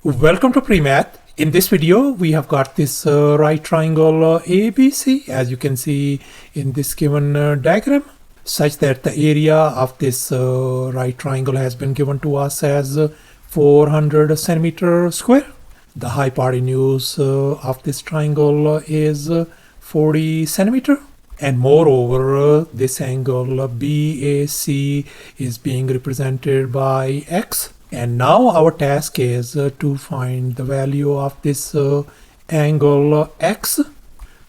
Welcome to PreMath. In this video, we have got this right triangle ABC, as you can see in this given diagram, such that the area of this right triangle has been given to us as 400 centimeter square. The hypotenuse of this triangle is 40 centimeter. And moreover, this angle BAC is being represented by X. And now our task is to find the value of this angle X.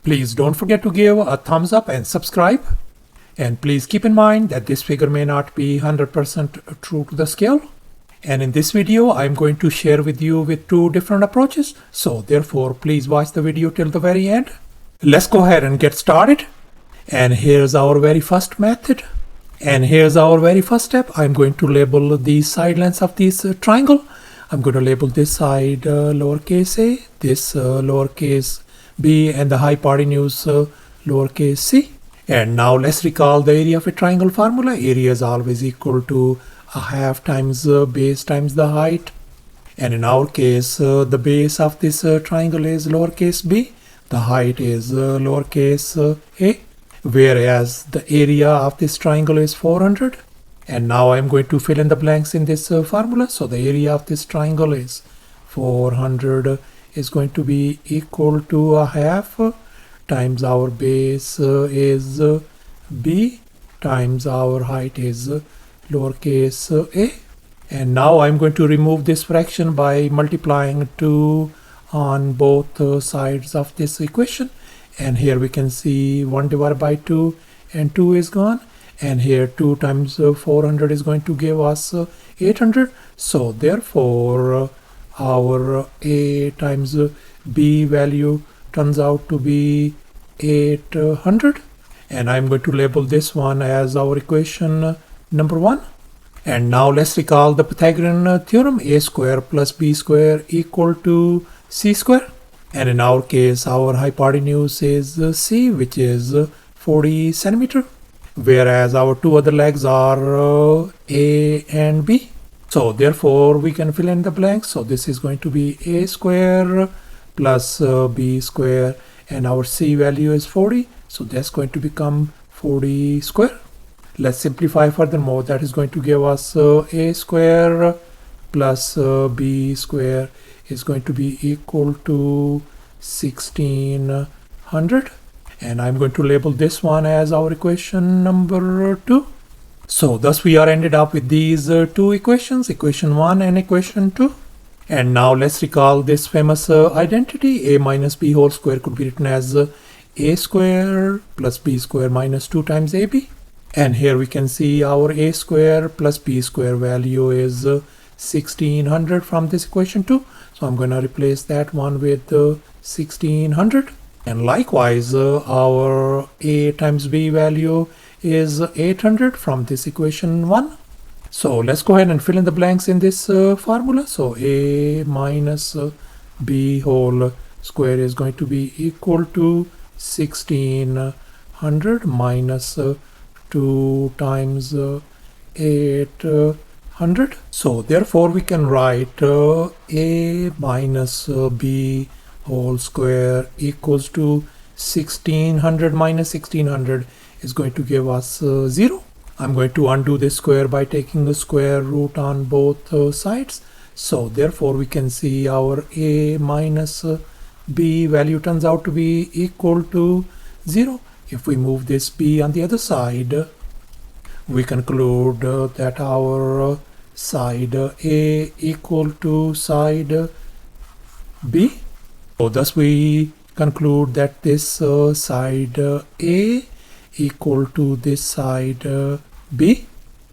Please don't forget to give a thumbs up and subscribe. And please keep in mind that this figure may not be 100% true to the scale. And in this video, I'm going to share with you with two different approaches. So therefore, please watch the video till the very end. Let's go ahead and get started. And here's our very first method. And here's our very first step. I'm going to label the side lengths of this triangle. I'm going to label this side lowercase a, this lowercase b, and the hypotenuse lowercase c. And now let's recall the area of a triangle formula. Area is always equal to a half times base times the height. And in our case, the base of this triangle is lowercase b. The height is lowercase a. Whereas the area of this triangle is 400. And now I'm going to fill in the blanks in this formula. So the area of this triangle is 400 is going to be equal to a half times our base is b times our height is lowercase a. And now I'm going to remove this fraction by multiplying 2 on both sides of this equation. And here we can see 1 divided by 2 and 2 is gone. And here 2 times 400 is going to give us 800. So therefore our a times b value turns out to be 800. And I'm going to label this one as our equation number 1. And now let's recall the Pythagorean theorem. A square plus b square equal to c square. And in our case, our hypotenuse is C, which is 40 centimeter, whereas our two other legs are A and B. So therefore, we can fill in the blanks. So this is going to be A square plus B square, and our C value is 40. So that's going to become 40 square. Let's simplify furthermore. That is going to give us A square plus B square is going to be equal to 1600. And I'm going to label this one as our equation number 2. So thus we are ended up with these two equations, equation 1 and equation 2. And now let's recall this famous identity. A minus b whole square could be written as a square plus b square minus 2 times ab. And here we can see our a square plus b square value is 1600 from this equation 2. So I'm going to replace that one with 1600. And likewise, our a times b value is 800 from this equation 1. So let's go ahead and fill in the blanks in this formula. So a minus b whole square is going to be equal to 1600 minus 2 times 800. So therefore we can write a minus b whole square equals to 1600 minus 1600 is going to give us 0. I'm going to undo this square by taking the square root on both sides. So therefore we can see our a minus b value turns out to be equal to 0. If we move this b on the other side, we conclude that our side A equal to side B. So thus we conclude that this side A equal to this side B.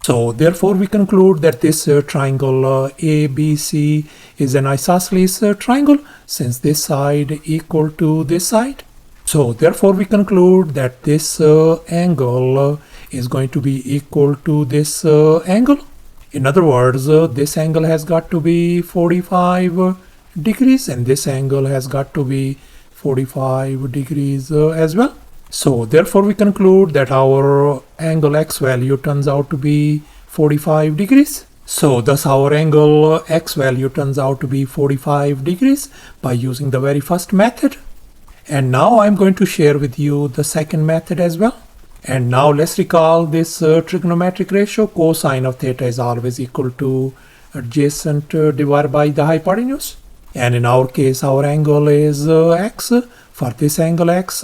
So therefore we conclude that this triangle ABC is an isosceles triangle, since this side equal to this side. So therefore we conclude that this angle is going to be equal to this angle. In other words, this angle has got to be 45 degrees and this angle has got to be 45 degrees as well. So therefore we conclude that our angle X value turns out to be 45 degrees. So thus our angle x value turns out to be 45 degrees by using the very first method. And now I'm going to share with you the second method as well. And now let's recall this trigonometric ratio. Cosine of theta is always equal to adjacent divided by the hypotenuse. And in our case, our angle is x. For this angle x,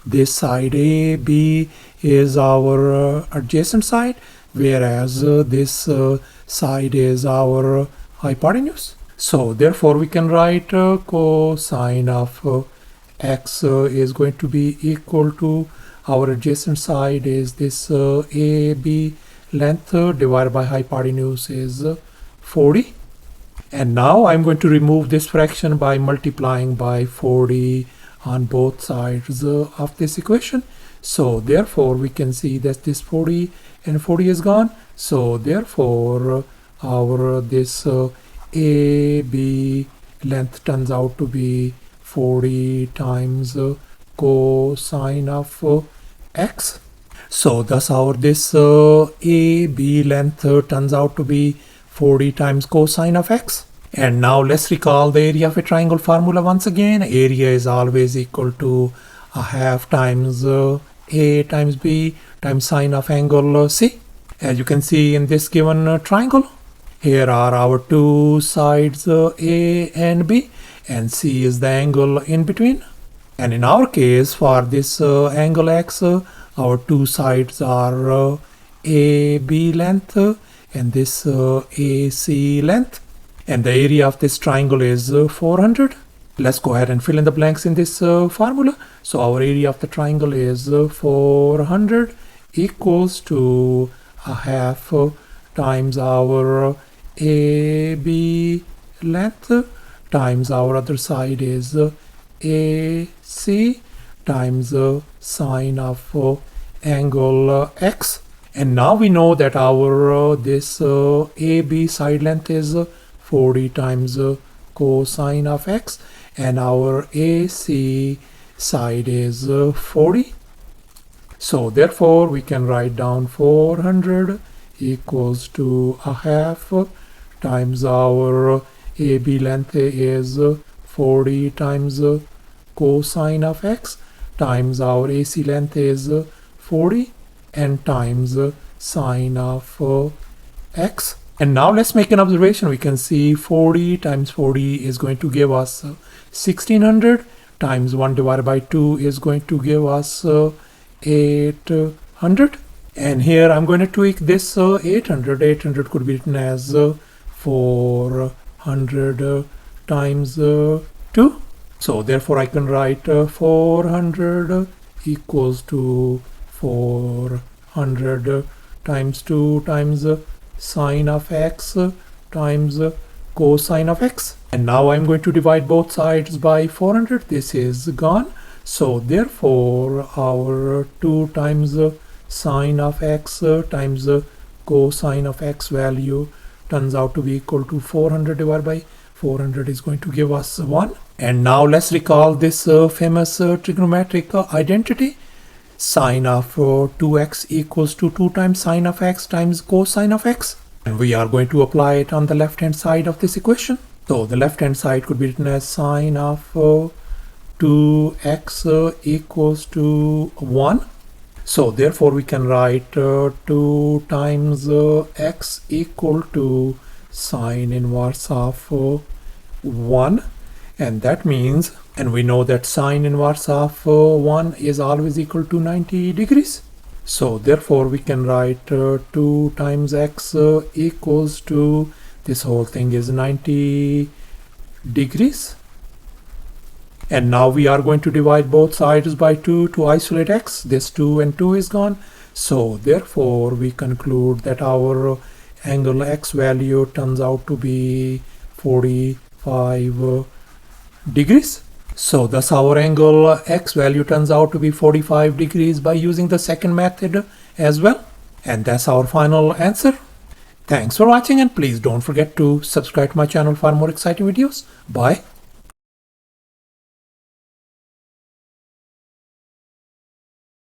this side AB is our adjacent side, whereas this side is our hypotenuse. So therefore we can write cosine of x is going to be equal to our adjacent side is this AB length divided by hypotenuse is 40. And now I'm going to remove this fraction by multiplying by 40 on both sides of this equation. So therefore we can see that this 40 and 40 is gone. So therefore our this AB length turns out to be 40 times cosine of x. So thus our this AB length turns out to be 40 times cosine of x. And now let's recall the area of a triangle formula once again. Area is always equal to a half times A times B times sine of angle C. As you can see in this given triangle, here are our two sides A and B, and C is the angle in between. And in our case, for this angle x, our two sides are AB length and this AC length. And the area of this triangle is 400. Let's go ahead and fill in the blanks in this formula. So our area of the triangle is 400 equals to a half times our AB length times our other side is AC times sine of angle x. And now we know that our this AB side length is 40 times cosine of x, and our AC side is 40. So therefore we can write down 400 equals to a half times our AB length is 40 times cosine of x times our AC length is 40 and times sine of x. And now let's make an observation. We can see 40 times 40 is going to give us 1600 times 1 divided by 2 is going to give us 800. And here I'm going to tweak this 800. 800 could be written as 400 times 2. So therefore I can write 400 equals to 400 times 2 times sine of x times cosine of x. And now I'm going to divide both sides by 400. This is gone. So therefore our 2 times sine of x times cosine of x value turns out to be equal to 400 divided by 400 is going to give us 1. And now let's recall this famous trigonometric identity. Sine of 2x equals to 2 times sine of x times cosine of x. And we are going to apply it on the left hand side of this equation. So the left hand side could be written as sine of 2x equals to 1. So therefore we can write 2 times x equal to sine inverse of 1. And that means, and we know that sine inverse of 1 is always equal to 90 degrees. So therefore we can write 2 times x equals to, this whole thing is 90 degrees. And now we are going to divide both sides by 2 to isolate x. This 2 and 2 is gone. So therefore we conclude that our angle x value turns out to be 45 degrees. So thus our angle x value turns out to be 45 degrees by using the second method as well. And that's our final answer. Thanks for watching, and please don't forget to subscribe to my channel for more exciting videos. Bye.